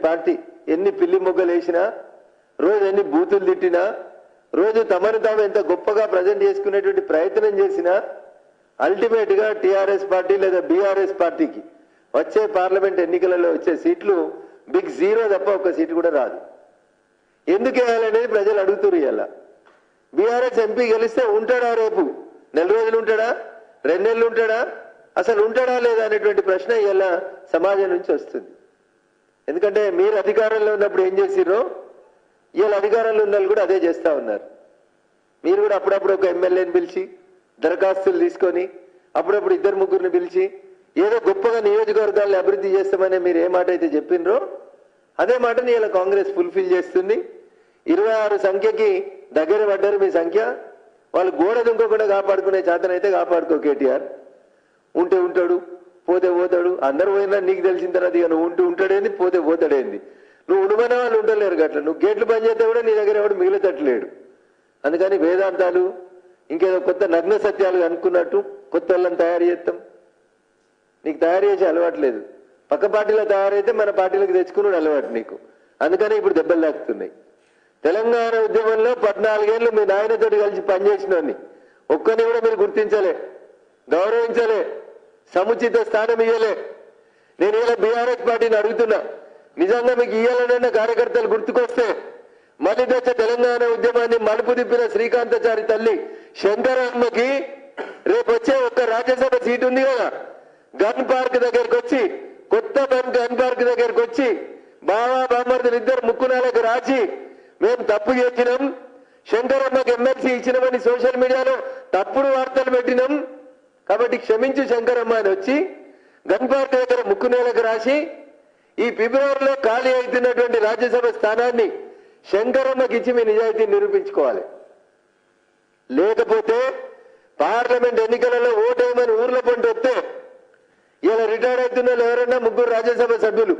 Party ఎన్ని పిల్లి మొగ్గలు వేసినా, రోజు ఎన్ని బూతులు తిట్టినా, రోజు తమను తాము ఎంత గొప్పగా ప్రజెంట్ చేసుకునేటువంటి ప్రయత్నం చేసినా అల్టిమేట్ గా టీఆర్ఎస్ పార్టీ లేదా బీఆర్ఎస్ పార్టీకి వచ్చే పార్లమెంట్ ఎన్నికలలో వచ్చే సీట్లు బిగ్ జీరో తప్ప ఒక సీటు కూడా రాదు. ఎందుకు వేయాలనేది ప్రజలు అడుగుతున్నారు. ఇలా బీఆర్ఎస్ ఎంపీ గెలిస్తే ఉంటాడా, రేపు నెల రోజులు ఉంటాడా, 2 నెలలు ఉంటాడా, అసలు ఉంటాడా లేదా అనేటువంటి ప్రశ్న ఇలా సమాజం నుంచి వస్తుంది. ఎందుకంటే మీరు అధికారంలో ఉన్నప్పుడు ఏం చేసిర్రో ఇలా అధికారంలో ఉన్న వాళ్ళు కూడా అదే చేస్తూ ఉన్నారు. మీరు కూడా అప్పుడప్పుడు ఒక ఎమ్మెల్యేని పిలిచి దరఖాస్తులు తీసుకొని అప్పుడప్పుడు 2-3 పిలిచి ఏదో గొప్పగా నియోజకవర్గాలను అభివృద్ధి చేస్తామని మీరు ఏ మాట అయితే చెప్పినరో అదే మాటని ఇలా కాంగ్రెస్ ఫుల్ఫిల్ చేస్తుంది. 26 సంఖ్యకి దగ్గర పడ్డారు మీ సంఖ్య. వాళ్ళు గోడ దుంకకుండా కాపాడుకునే చేతనైతే కాపాడుకో. కేటీఆర్ ఉంటే ఉంటాడు, పోతే పోతాడు. అందరు పోయినా నీకు తెలిసిన తర్వాత ఇక నువ్వు ఉంటాడేంది, పోతే పోతాడేంది. నువ్వు ఉండమనే వాళ్ళు ఉండలేరు. గట్ల నువ్వు గేట్లు బంద్ చేస్తే కూడా నీ దగ్గర ఎవడు మిగిలితట్లేడు. అందుకని వేదాంతాలు ఇంకేదో కొత్త నగ్న సత్యాలు అనుకున్నట్టు కొత్త వాళ్ళని తయారు చేస్తాం. నీకు తయారు చేసే అలవాటు లేదు. పక్క పార్టీలో తయారైతే మన పార్టీలకు తెచ్చుకున్నాడు అలవాటు నీకు. అందుకని ఇప్పుడు దెబ్బలు తాకుతున్నాయి. తెలంగాణ ఉద్యమంలో 14 ఏళ్ళు మీ నాయనతోటి కలిసి పనిచేసినోని ఒక్కని కూడా మీరు గుర్తించలే, గౌరవించలే, సముచిత స్థానం ఇయ్యలే. నేను ఇలా బీఆర్ఎస్ పార్టీని అడుగుతున్నా, నిజంగా మీకు ఇయ్యాలనన్న కార్యకర్తలు గుర్తుకొస్తే మళ్ళీ దశ తెలంగాణ ఉద్యమాన్ని మలుపు తిప్పిన శ్రీకాంతాచారి తల్లి శంకరమ్మకి రేపు వచ్చే ఒక్క రాజ్యసభ సీటు ఉంది కదా, గన్ పార్క్ దగ్గరికి వచ్చి, కొత్త గన్ పార్క్ దగ్గరికి వచ్చి బావా బామ్మర్దులు 2 ముక్కునాలకు రాసి మేము తప్పు చేసినాం, శంకరమ్మకి ఎమ్మెల్సీ ఇచ్చినామని సోషల్ మీడియాలో తప్పుడు వార్తలు పెట్టినాం, కాబట్టి క్షమించు శంకరమ్మ అని వచ్చి గన్ పార్క్ దగ్గర ముక్కునేలకు రాసి ఈ ఫిబ్రవరిలో ఖాళీ అవుతున్నటువంటి రాజ్యసభ స్థానాన్ని శంకరమ్మకి ఇచ్చి మీ నిజాయితీని నిరూపించుకోవాలి. లేకపోతే పార్లమెంట్ ఎన్నికలలో ఓటేయమని ఊర్ల పంట వస్తే ఇలా రిటైర్ అవుతున్న వాళ్ళు ఎవరన్నా 3 రాజ్యసభ సభ్యులు,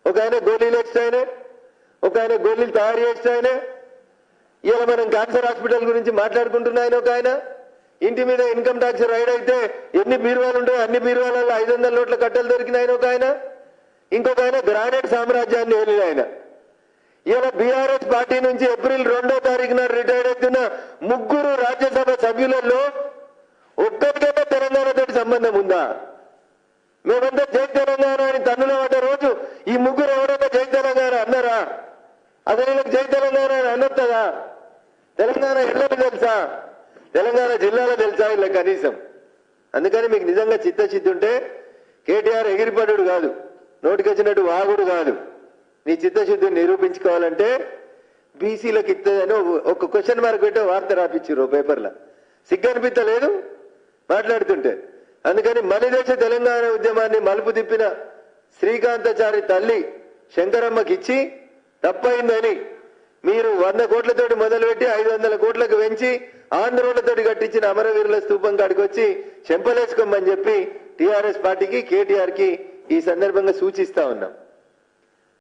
ఒక ఆయన గోళీలు వేస్తాయనే, ఒక ఆయన గోళీలు తయారు చేస్తాయనే, ఇలా మనం క్యాన్సర్ హాస్పిటల్ గురించి మాట్లాడుకుంటున్నాయని ఒక ఆయన, ఇంటి మీద ఇన్కమ్ ట్యాక్స్ రైడ్ అయితే ఎన్ని బీరువాలు ఉంటాయో అన్ని బీరువాలలో 500 నోట్ల కట్టలు దొరికినాయని ఒక ఆయన, ఇంకొక ఆయన గ్రానైట్ సామ్రాజ్యాన్ని వెళ్ళిన ఆయన. ఇలా బీఆర్ఎస్ పార్టీ నుంచి ఏప్రిల్ 2వ తారీఖున రిటైర్ అవుతున్న 3 రాజ్యసభ సభ్యులలో ఒక్కరికైనా తెలంగాణతో సంబంధం ఉందా? మేమంతా జై తెలంగాణ అని తన్నులో పడ్డ రోజు ఈ 3 ఎవరైనా జై తెలంగాణ అన్నారా? అసలు వీళ్ళకి జై తెలంగాణ అని అనొస్తుందా? తెలంగాణ ఎట్లా తెలుసా? తెలంగాణ జిల్లాలో తెలుసా ఇలా కనీసం? అందుకని మీకు నిజంగా చిత్తశుద్ధి ఉంటే కేటీఆర్ ఎగిరిపడు కాదు, నోటికొచ్చినట్టు వాగుడు కాదు. నీ చిత్తశుద్ధిని నిరూపించుకోవాలంటే బీసీలకు ఇస్తుందని ఒక క్వశ్చన్ మార్క్ పెట్టే వార్త రాపించారు పేపర్లో. సిగ్గనిపించలేదు మాట్లాడుతుంటే. అందుకని మలిదేశ తెలంగాణ ఉద్యమాన్ని మలుపు తిప్పిన శ్రీకాంతాచారి తల్లి శంకరమ్మకి ఇచ్చి తప్పైందని మీరు 100 కోట్లతోటి మొదలుపెట్టి 500 కోట్లకు పెంచి ఆంధ్రోళ్లతోటి కట్టించిన అమరవీరుల స్తూపం కాడికి వచ్చి చెంపలేసుకోమని చెప్పి టీఆర్ఎస్ పార్టీకి కేటీఆర్ కి ఈ సందర్భంగా సూచిస్తా ఉన్నాం.